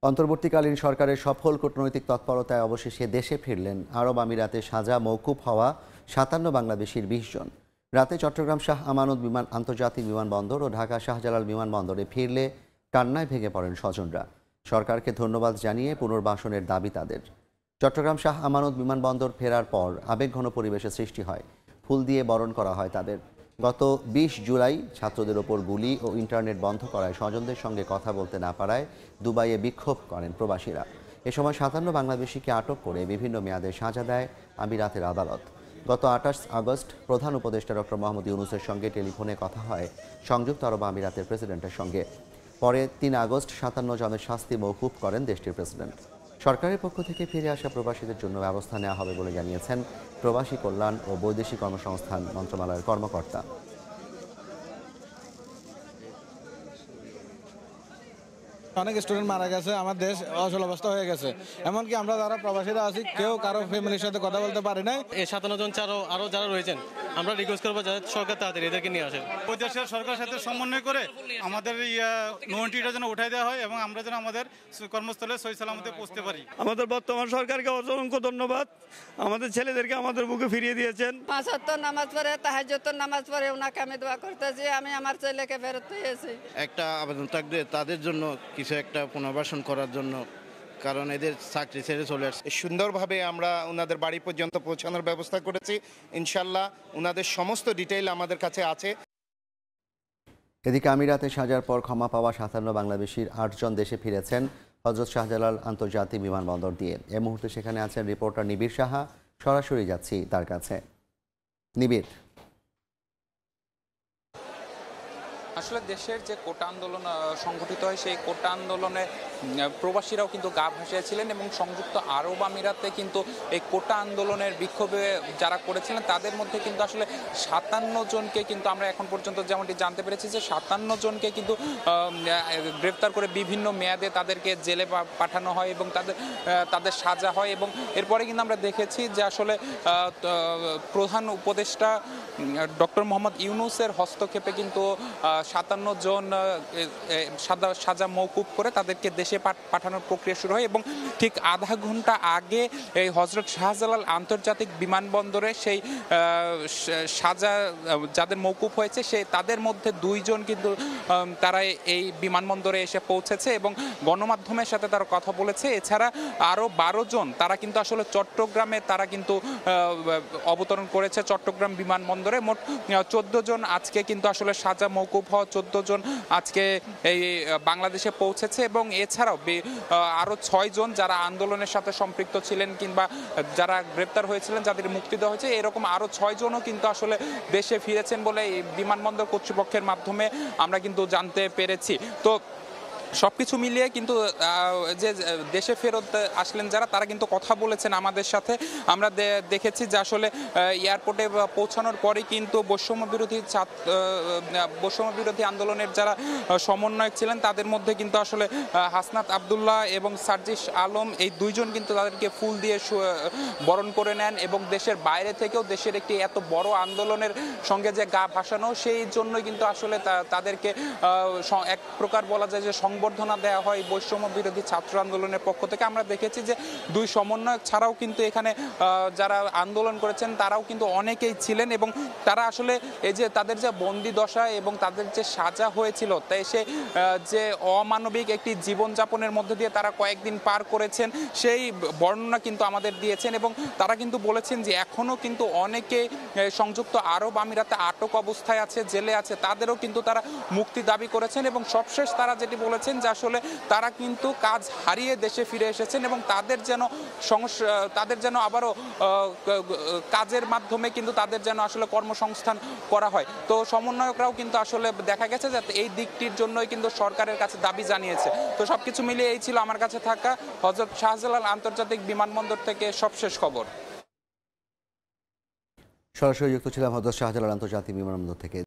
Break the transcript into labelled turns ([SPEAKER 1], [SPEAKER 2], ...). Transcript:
[SPEAKER 1] অন্তর্বর্তীকালীন সরকারের সফল কূটনৈতিক তৎপরতায় অবশেষে দেশে ফিরলেন আরব আমিরাতে সাজা মওকুফ হওয়া ৫৭ বাংলাদেশির ২০ জন। রাতে চট্টগ্রাম শাহ আমানত আন্তর্জাতিক বিমানবন্দর ও ঢাকা শাহজালাল বিমানবন্দরে ফিরলে কান্নায় ভেঙে পড়েন স্বজনরা। সরকারকে ধন্যবাদ জানিয়ে পুনর্বাসনের দাবি তাদের। চট্টগ্রাম শাহ আমানত বিমানবন্দর ফেরার পর আবেগঘন পরিবেশের সৃষ্টি হয়। ফুল দিয়ে বরণ করা হয় তাদের। গত ২০ জুলাই ছাত্রদের ওপর গুলি ও ইন্টারনেট বন্ধ করায় স্বজনদের সঙ্গে কথা বলতে না পারায় দুবাইয়ে বিক্ষোভ করেন প্রবাসীরা। এ সময় ৫৭ বাংলাদেশিকে আটক করে বিভিন্ন মেয়াদে সাজা দেয় আমিরাতের আদালত। গত ২৮ আগস্ট প্রধান উপদেষ্টা ডক্টর মোহাম্মদ ইউনূসের সঙ্গে টেলিফোনে কথা হয় সংযুক্ত আরব আমিরাতের প্রেসিডেন্টের সঙ্গে। পরে ৩ আগস্ট ৫৭ জনের শাস্তি মওকুফ করেন দেশটির প্রেসিডেন্ট। সরকারের পক্ষ থেকে ফিরে আসা প্রবাসীদের জন্য ব্যবস্থা নেওয়া হবে বলে জানিয়েছেন প্রবাসী কল্যাণ ও বৈদেশিক কর্মসংস্থান মন্ত্রণালয়ের কর্মকর্তা।
[SPEAKER 2] অনেক স্টুডেন্ট মারা গেছে, আমার দেশ অচল অবস্থা হয়ে গেছে। এমনকি আমরা যারা প্রবাসীরা আছি কেউ কারো ফ্যামিলির সাথে কথা বলতে পারি নাই।
[SPEAKER 3] এই ৫৭ জন আরো যারা রয়েছেন আমরা রিকোয়েস্ট করবো যাতে সরকার তাড়াতাড়ি এদেরকে নিয়ে আসে।
[SPEAKER 4] ওই দেশের সরকারের সাথে সমন্বয় করে আমাদের নোটিটা যেন উঠাই দেওয়া হয় এবং আমরা যেন আমাদের কর্মস্থলে সহি সালামতে পৌঁছতে পারি।
[SPEAKER 5] আমাদের বর্তমান সরকারকে অসংখ্য ধন্যবাদ, আমাদের ছেলেদেরকে আমাদের বুকে ফিরিয়ে দিয়েছেন।
[SPEAKER 6] ৫ ওয়াক্ত নামাজ পড়ে, তাহাজ্জুদের নামাজ পড়ে ওনাকে আমি দোয়া করতেছি আমি আমার ছেলেকে ফেরত পেয়েছি।
[SPEAKER 7] একটা আবেদন থাকবে তাদের জন্য কিছু একটা পুনর্বাসন করার জন্য, কারণ এদের চাকরি ছেড়ে চলে আসছে।
[SPEAKER 8] সুন্দরভাবে আমরা ওনাদের বাড়ি পর্যন্ত পৌঁছানোর ব্যবস্থা করেছি। ইনশাল্লাহ ওনাদের সমস্ত ডিটেইল আমাদের কাছে আছে।
[SPEAKER 1] এদিকে আমিরাতে সাজার পর ক্ষমা পাওয়া ৫৭ বাংলাদেশির ৮ জন দেশে ফিরেছেন হযরত শাহজালাল আন্তর্জাতিক বিমানবন্দর দিয়ে। এ মুহূর্তে সেখানে আছেন রিপোর্টার নিবিড় সাহা। সরাসরি যাচ্ছি তার কাছে। নিবিড়,
[SPEAKER 9] আসলে দেশের যে কোটা আন্দোলন সংগঠিত হয় সেই কোটা আন্দোলনে প্রবাসীরাও কিন্তু গা ভাসিয়েছিলেন এবং সংযুক্ত আরব আমিরাতে কিন্তু এই কোটা আন্দোলনের বিক্ষোভে যারা করেছিলেন তাদের মধ্যে কিন্তু আসলে ৫৭ জনকে কিন্তু আমরা এখন পর্যন্ত যেমনটি জানতে পেরেছি যে ৫৭ জনকে কিন্তু গ্রেফতার করে বিভিন্ন মেয়াদে তাদেরকে জেলে পাঠানো হয় এবং তাদের সাজা হয়। এবং এরপরে কিন্তু আমরা দেখেছি যে আসলে প্রধান উপদেষ্টা ডক্টর মোহাম্মদ ইউনূসের হস্তক্ষেপে কিন্তু ৫৭ জন সাজা মওকুফ করে তাদেরকে দেশে পাঠানোর প্রক্রিয়া শুরু হয় এবং ঠিক আধা ঘন্টা আগে এই হযরত শাহজালাল আন্তর্জাতিক বিমানবন্দরে সেই সাজা যাদের মওকুফ হয়েছে তাদের মধ্যে ২ জন কিন্তু তারা এই বিমানবন্দরে এসে পৌঁছেছে এবং গণমাধ্যমের সাথে তারা কথা বলেছে। এছাড়া আরও ১২ জন তারা কিন্তু আসলে চট্টগ্রামে তারা কিন্তু অবতরণ করেছে চট্টগ্রাম বিমানবন্দরে। মোট ১৪ জন আজকে কিন্তু আসলে সাজা মওকুফ হওয়া ১৪ জন আজকে এই বাংলাদেশে পৌঁছেছে এবং এছাড়াও আরও ৬ জন যারা আন্দোলনের সাথে সম্পৃক্ত ছিলেন কিংবা যারা গ্রেপ্তার হয়েছিলেন যাদের মুক্তি দেওয়া হয়েছে এরকম আরও ৬ জনও কিন্তু আসলে দেশে ফিরেছেন বলে এই বিমানবন্দর কর্তৃপক্ষের মাধ্যমে আমরা কিন্তু জানতে পেরেছি। তো সবকিছু মিলিয়ে কিন্তু যে দেশে ফেরত আসলেন যারা তারা কিন্তু কথা বলেছেন আমাদের সাথে। আমরা দেখেছি যে আসলে এয়ারপোর্টে পৌঁছানোর পরে কিন্তু বৈষম্য বিরোধী আন্দোলনের যারা সমন্বয়ক ছিলেন তাদের মধ্যে কিন্তু আসলে হাসনাত আবদুল্লাহ এবং সার্জিস আলম এই ২ জন কিন্তু তাদেরকে ফুল দিয়ে বরণ করে নেন এবং দেশের বাইরে থেকেও দেশের একটি এত বড় আন্দোলনের সঙ্গে যে গা ভাসানো সেই জন্যই কিন্তু আসলে তাদেরকে এক প্রকার বলা যায় যে সংবর্ধনা দেওয়া হয় বৈষম্য বিরোধী ছাত্র আন্দোলনের পক্ষ থেকে। আমরা দেখেছি যে ২ সমন্বয়ক ছাড়াও কিন্তু এখানে যারা আন্দোলন করেছেন তারাও কিন্তু অনেকেই ছিলেন এবং তারা আসলে এই যে তাদের যে বন্দি দশা এবং তাদের যে সাজা হয়েছিল তাই সে যে অমানবিক একটি জীবনযাপনের মধ্যে দিয়ে তারা কয়েকদিন পার করেছেন সেই বর্ণনা কিন্তু আমাদের দিয়েছেন এবং তারা কিন্তু বলেছেন যে এখনও কিন্তু অনেকে সংযুক্ত আরব আমিরাতে আটক অবস্থায় আছে, জেলে আছে, তাদেরও কিন্তু তারা মুক্তি দাবি করেছেন এবং সবশেষ তারা যেটি বলেছেন যে আসলে তারা কিন্তু কাজ হারিয়ে দেশে ফিরে এসেছেন এবং তাদের যেন আবারও কাজের মাধ্যমে কিন্তু তাদের যেন আসলে কর্মসংস্থান করা হয়। তো সমন্বয়করাও কিন্তু আসলে দেখা গেছে যে এই দিকটির জন্যই কিন্তু সরকারের কাছে দাবি জানিয়েছে। তো সবকিছু মিলিয়ে এই ছিল আমার কাছে থাকা হযরত শাহজালাল আন্তর্জাতিক বিমানবন্দর থেকে সবশেষ খবর।
[SPEAKER 1] সরাসরি যুক্ত ছিলাম হযরত শাহজালাল আন্তর্জাতিক বিমানবন্দর থেকে।